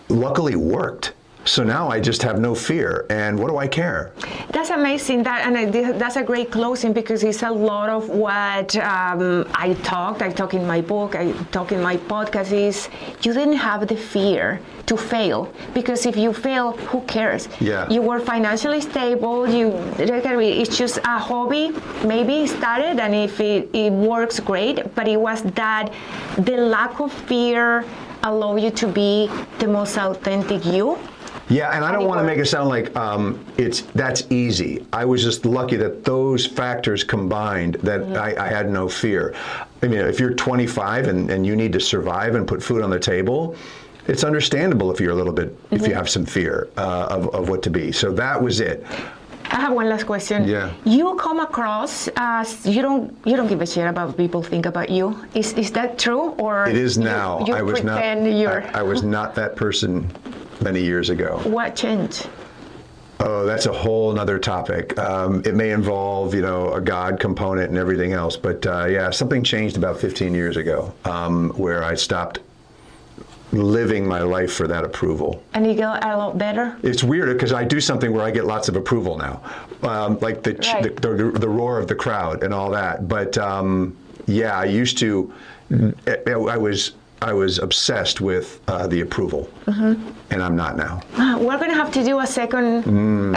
luckily worked. So now I just have no fear, and what do I care? That's amazing. That's a great closing because it's a lot of what I talk in my book, I talk in my podcast is you didn't have the fear to fail because if you fail, who cares? Yeah. You were financially stable. It's just a hobby. Maybe it started, and if it works, great. But it was that the lack of fear allowed you to be the most authentic you. Yeah, and I don't want to make it sound like that's easy. I was just lucky that those factors combined that mm-hmm. I had no fear. I mean, if you're 25 and you need to survive and put food on the table, it's understandable if you're a little bit, mm-hmm. if you have some fear of what to be. So that was it. I have one last question. Yeah. You come across as you don't give a shit about what people think about you. Is that true, or it is now? You pretend you're. I was not that person many years ago. What changed? Oh, that's a whole nother topic. It may involve, a God component and everything else. But something changed about 15 years ago, where I stopped living my life for that approval. And you get a lot better? It's weird because I do something where I get lots of approval now, like the roar of the crowd and all that. But I used to. I was obsessed with the approval, mm-hmm. and I'm not now. We're going to have to do a second. You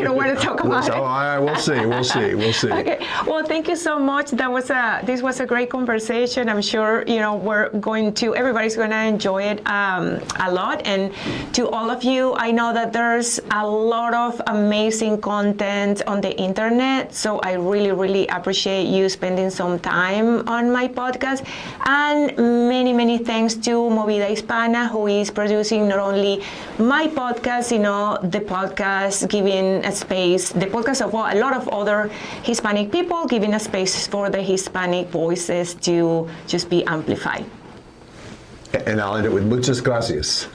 don't want to talk about it. We'll see. Okay. Well, thank you so much. This was a great conversation. I'm sure everybody's going to enjoy it a lot. And to all of you, I know that there's a lot of amazing content on the internet. So I really, really appreciate you spending some time on my podcast. And many thanks to Movida Hispana, who is producing not only my podcast, the podcast giving a space, the podcast of a lot of other Hispanic people, giving a space for the Hispanic voices to just be amplified. And I'll end it with muchas gracias.